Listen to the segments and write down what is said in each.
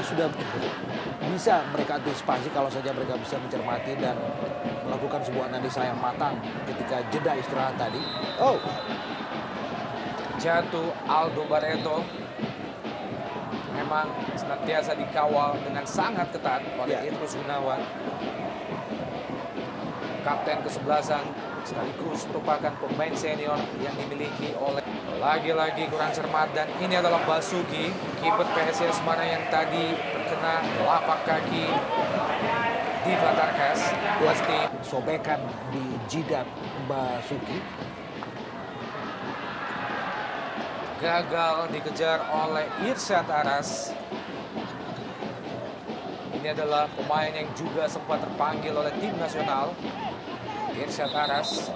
sudah bisa mereka antisipasi kalau saja mereka bisa mencermati dan melakukan sebuah analisa yang matang ketika jeda istirahat tadi. Oh, jatuh Aldo Barreto. Memang senantiasa dikawal dengan sangat ketat oleh Idrus Gunawan. Kapten kesebelasan sekaligus merupakan pemain senior yang dimiliki oleh, lagi-lagi kurang cermat, dan ini adalah Basuki, kiper PSIS Semarang yang tadi terkena lapak kaki Diva Tarkas. pasti sobekan di jidat Basuki. Gagal dikejar oleh Irsyad Aras. Ini adalah pemain yang juga sempat terpanggil oleh tim nasional. Irsyad Aras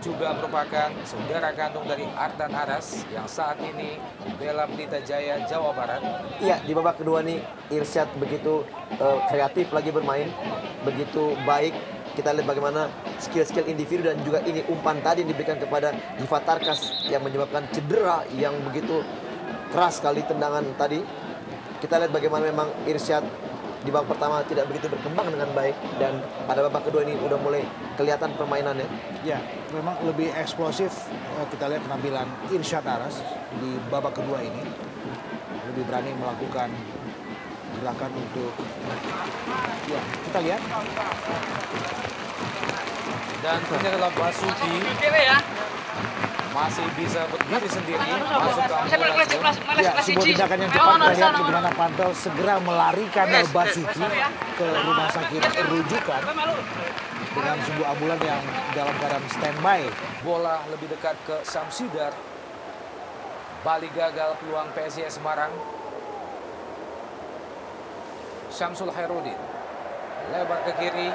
juga merupakan saudara kandung dari Ardan Aras yang saat ini membela Pelita Jaya Jawa Barat. Iya, di babak kedua nih Irsyad begitu kreatif lagi bermain, begitu baik. Kita lihat bagaimana skill-skill individu dan juga ini umpan tadi yang diberikan kepada Diva Tarkas yang menyebabkan cedera yang begitu keras sekali tendangan tadi. Kita lihat bagaimana memang Irsyad di babak pertama tidak begitu berkembang dengan baik dan pada babak kedua ini udah mulai kelihatan permainannya. Ya, memang lebih eksplosif. Kita lihat penampilan Irsyad Aras di babak kedua ini. Lebih berani melakukan gerakan untuk, ya kita lihat. Dan ini adalah Basuki, masih bisa berdiri sendiri masuk ke ambulans. Ya, sebuah tindakan yang cepat. Kita lihat bagaimana Pantel segera melarikan Basuki ke rumah sakit rujukan dengan sebuah ambulan yang dalam keadaan standby. Bola lebih dekat ke Samsidar. Bali gagal peluang PSIS Semarang. Syamsul Hairudin lebar ke kiri.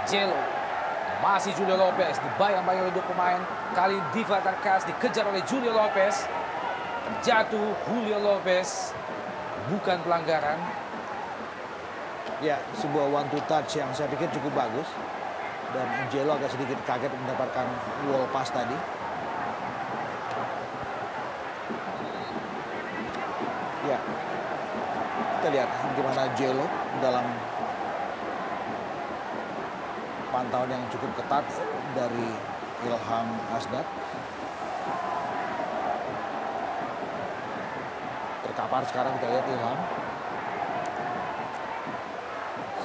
Jelo, masih Julio Lopez, dibayang-bayang oleh dua pemain. Kali Diva Tarkas dikejar oleh Julio Lopez. Jatuh Julio Lopez, bukan pelanggaran. Ya, sebuah one two touch yang saya pikir cukup bagus. Dan Jelo agak sedikit kaget mendapatkan wall pass tadi. Ya, kita lihat bagaimana Jelo dalam pantauan yang cukup ketat dari Ilham Asdad. Terkapar sekarang, kita lihat Ilham.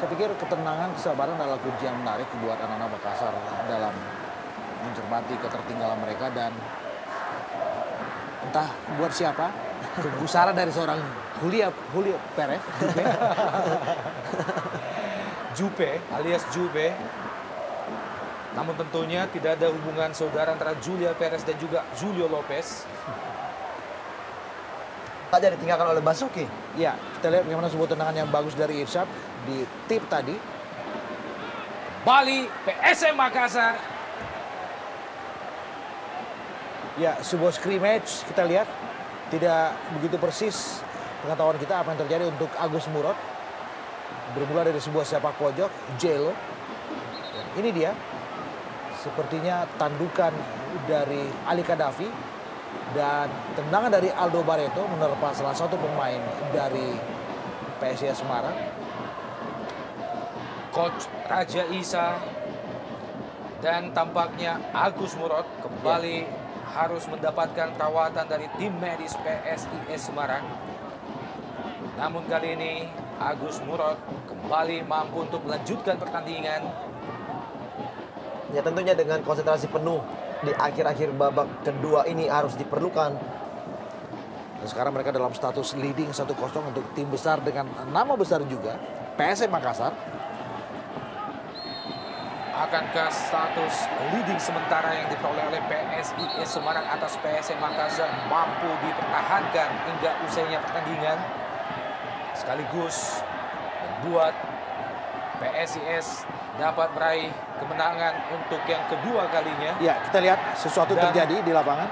Saya pikir ketenangan, kesabaran adalah kunci yang menarik buat anak-anak Makassar dalam mencermati ketertinggalan mereka dan entah buat siapa kegusaran dari seorang Julio Perez, Jupe alias Jupe. Namun tentunya tidak ada hubungan saudara antara Julia Perez dan juga Julio Lopez. Saja ditinggalkan oleh Basuki. Ya, kita lihat bagaimana sebuah tendangan yang bagus dari Irsyad di tip tadi. Bali PSM Makassar. Ya, sebuah scrimmage kita lihat tidak begitu persis pengetahuan kita apa yang terjadi untuk Agus Murad. Bermula dari sebuah sepak pojok, Jelo. Ini dia. Sepertinya tandukan dari Ali Kadafi dan tendangan dari Aldo Barreto menerpa salah satu pemain dari PSIS Semarang. Coach Raja Isa dan tampaknya Agus Murad kembali harus mendapatkan perawatan dari tim medis PSIS Semarang. Namun kali ini Agus Murad kembali mampu untuk melanjutkan pertandingan. Ya tentunya dengan konsentrasi penuh di akhir-akhir babak kedua ini harus diperlukan. Dan sekarang mereka dalam status leading 1-0 untuk tim besar dengan nama besar juga, PSM Makassar. Akankah status leading sementara yang diperoleh oleh PSIS Semarang atas PSM Makassar mampu dipertahankan hingga usainya pertandingan, sekaligus membuat PSIS dapat meraih kemenangan untuk yang kedua kalinya. Ya, kita lihat sesuatu terjadi di lapangan.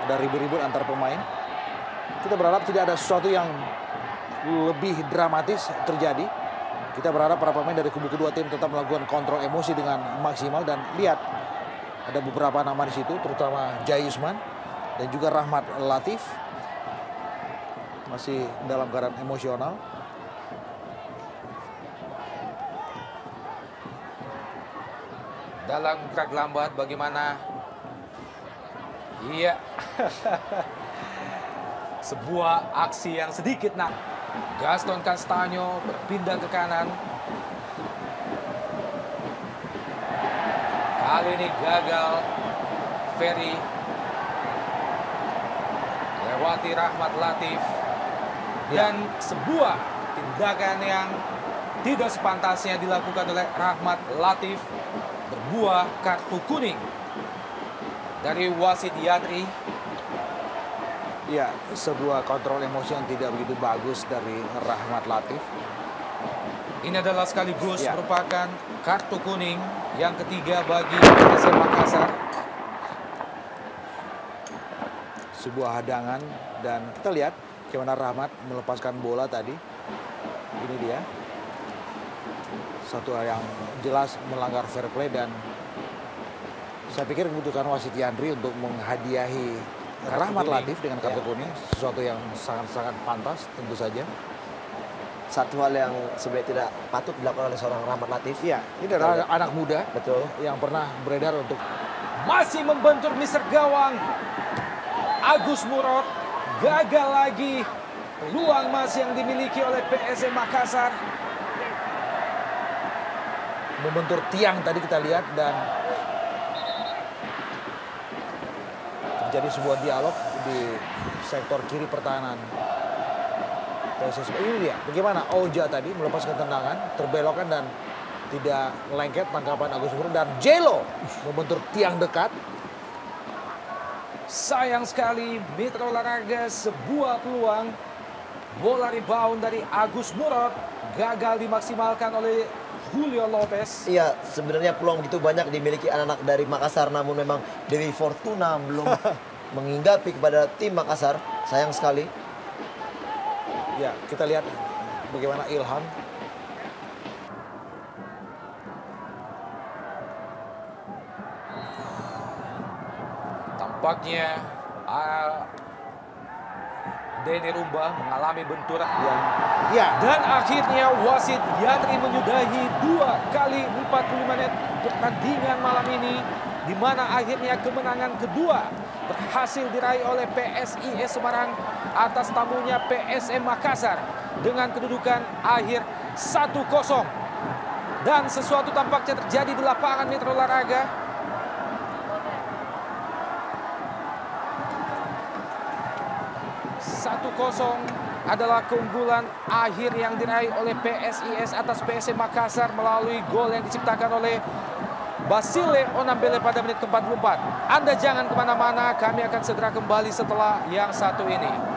Ada ribut-ribut antar pemain. Kita berharap tidak ada sesuatu yang lebih dramatis terjadi. Kita berharap para pemain dari kubu kedua tim tetap melakukan kontrol emosi dengan maksimal. Dan lihat, ada beberapa nama di situ, terutama Jai Usman dan juga Rahmat Latif. masih dalam keadaan emosional. Dalam gerak lambat bagaimana? Iya. Sebuah aksi yang sedikit nak. Gaston Castaño berpindah ke kanan. Kali ini gagal. Ferry lewati Rahmat Latif. Dan sebuah tindakan yang tidak sepantasnya dilakukan oleh Rahmat Latif berbuah kartu kuning dari wasit Yandri. Ya, sebuah kontrol emosi yang tidak begitu bagus dari Rahmat Latif. Ini adalah sekaligus merupakan kartu kuning yang ketiga bagi PSM Makassar. Sebuah hadangan dan kita lihat bagaimana Rahmat melepaskan bola tadi. Ini dia. Satu hal yang jelas melanggar fair play dan saya pikir membutuhkan wasit Yandri untuk menghadiahi Rahmat Latif dengan kartu kuning, sesuatu yang sangat-sangat pantas tentu saja. Satu hal yang sebenarnya tidak patut dilakukan oleh seorang Rahmat Latif. Iya, ini adalah anak muda, betul, yang pernah beredar untuk masih membentur Mister Gawang. Agus Murad gagal lagi. Peluang masih yang dimiliki oleh PSM Makassar. Membentur tiang tadi kita lihat dan terjadi sebuah dialog di sektor kiri pertahanan PSS. Ini dia bagaimana Oja tadi melepaskan tendangan, terbelokkan dan tidak lengket tangkapan Agus Murad dan Jelo membentur tiang dekat. Sayang sekali Mitra Olahraga sebuah peluang. Bola rebound dari Agus Murad gagal dimaksimalkan oleh Julio Lopez. Iya, sebenarnya peluang begitu banyak dimiliki anak-anak dari Makassar, namun memang Dewi Fortuna belum menghinggapi kepada tim Makassar. Sayang sekali. Ya, kita lihat bagaimana Ilham. Tampaknya Denny Rumba mengalami benturan dan akhirnya wasit Yandri menyudahi 2 kali 45 menit pertandingan malam ini, di mana akhirnya kemenangan kedua berhasil diraih oleh PSIS Semarang atas tamunya PSM Makassar dengan kedudukan akhir 1-0. Dan sesuatu tampaknya terjadi di lapangan Mitra Olahraga. Adalah keunggulan akhir yang diraih oleh PSIS atas PSM Makassar melalui gol yang diciptakan oleh Basile Onambele pada menit ke-44. Anda jangan kemana-mana, kami akan segera kembali setelah yang satu ini.